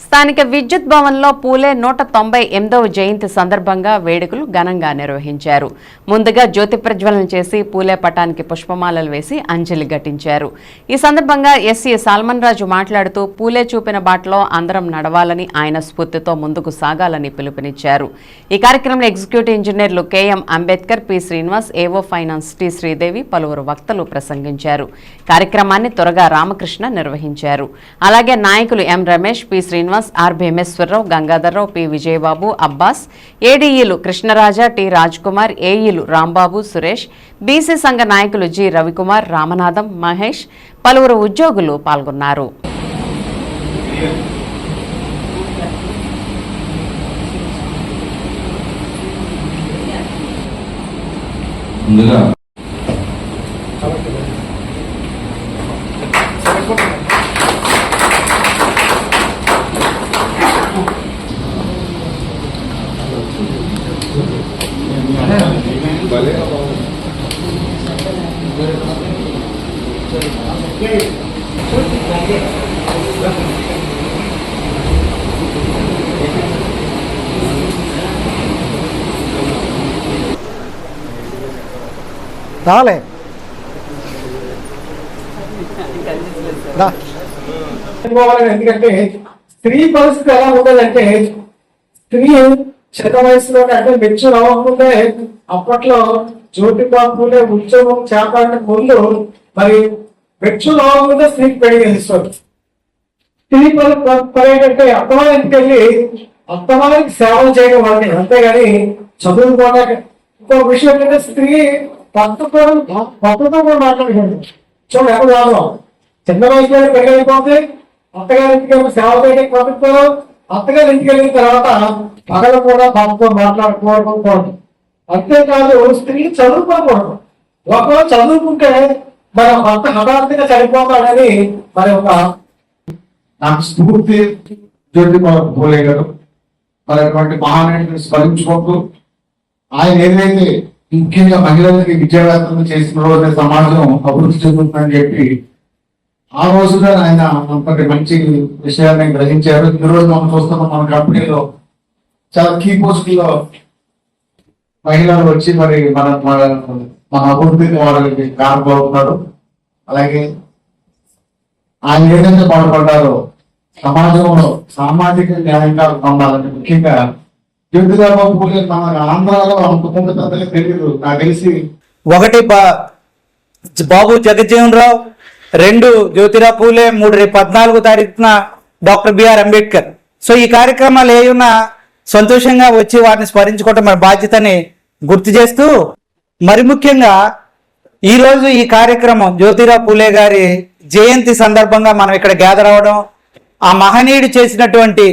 స్థానిక విద్యుత్ భవన్లో పూలే 198వ జయంతి సందర్భంగా వేడుకలు ఘనంగా నిర్వహించారు. ముందుగా జ్యోతి ప్రజ్వలన చేసి పూలే పటానికి పుష్పమాలలు వేసి అంజలి ఘటించారు. ఈ సందర్భంగా ఎస్సీ సాల్మన్ రాజు మాట్లాడుతూ పూలే చూపిన బాటలో అందరం నడవాలని, ఆయన స్ఫూర్తితో ముందుకు సాగాలని పిలుపునిచ్చారు. ఈ కార్యక్రమంలో ఎగ్జిక్యూటివ్ ఇంజనీర్లు కెఎం అంబేద్కర్, పి శ్రీనివాస్, ఏవో ఫైనాన్స్ టి శ్రీదేవి, పలువురు వక్తలు ప్రసంగించారు. కార్యక్రమాన్ని త్వరగా రామకృష్ణ నిర్వహించారు. అలాగే నాయకులు M Ramesh, P Srinivas, R Bhimeswara Rao, Gangadhar Rao, P Vijayababu, Abbas, ఏడీఈలు కృష్ణరాజా, టి రాజ్కుమార్, ఏఈలు రాంబాబు, సురేష్, బీసీ సంఘ నాయకులు జి రవికుమార్, రామనాథం, మహేష్, పలువురు ఉద్యోగులు పాల్గొన్నారు. రాలే ఎందుకంటే స్త్రీ పరిస్థితి ఎలా ఉండదంటే, స్త్రీ శత వయసులో అంటే మెచ్యూర్ అవ్వకుంటే అప్పట్లో జ్యోతిబాబులే ఉద్యమం చేపట్టిన ముందు మరి మెచ్యూర్ అవ్వకుండా స్త్రీకి పెళ్లి చేస్తారు. స్త్రీ పని ఏంటంటే అత్తవారికి వెళ్ళి అత్తవారికి సేవలు చేయడం వాళ్ళని, అంతేగాని చదువుకోవడానికి. ఇంకో విషయం ఏంటంటే స్త్రీ భర్తతో కూడా మాట్లాడుకోండి. చూడండి ఎక్కడ రాదు, చిన్న వయసులో పెళ్లి అయిపోతే అత్తగారింటికి సేవ చేయడానికి పంపిస్తారు. అత్తగారి ఇంటికి వెళ్ళిన తర్వాత పగలు కూడా భర్తతో మాట్లాడుకోవడం. అంతేకాదు స్త్రీ చదువుకోకూడదు. ఒకవేళ చదువుకుంటే మన భర్త హఠాత్తుగా చనిపోతాడని మరి ఒక నాకు స్ఫూర్తి జ్యోతిబాబు పూలే గారు. మరి అటువంటి మహానీయుడిని స్మరించుకుంటూ ఆయన ఏదైతే ముఖ్యంగా మహిళలకి విద్యావేత్తలు చేసిన రోజే సమాజం అభివృద్ధి చెందుతుందని చెప్పి ఆ రోజుగా ఆయన అంతటి మంచి విషయాన్ని గ్రహించారు. ఈ రోజు మనం చూస్తున్నాం మన కంపెనీలో చాలా కీ పోస్టుల్లో మహిళలు వచ్చి మరి మన అభివృద్ధికి వాళ్ళకి కారణమవుతున్నారు. అలాగే ఆయన ఏదైతే బాధపడ్డారో సమాజంలో సామాజిక న్యాయంగా పొందాలని, ముఖ్యంగా జ్యోతిరావు పూలే మన ఆంధ్రాలో అంతకుముందు పెద్దలకు తెలియదు. నాకు తెలిసి ఒకటి బాబు జగజ్జీవన్ రావు, 2 జ్యోతిరావు పూలే, 3 రేపు 14వ తారీఖున డాక్టర్ బిఆర్ అంబేద్కర్. సో ఈ కార్యక్రమాలు ఏమున్నా సంతోషంగా వచ్చి వారిని స్మరించుకోవటం మన బాధ్యతని గుర్తు చేస్తూ, మరి ముఖ్యంగా ఈరోజు ఈ కార్యక్రమం జ్యోతిరావు పూలే గారి జయంతి సందర్భంగా మనం ఇక్కడ గ్యాదర్ అవడం, ఆ మహనీయుడు చేసినటువంటి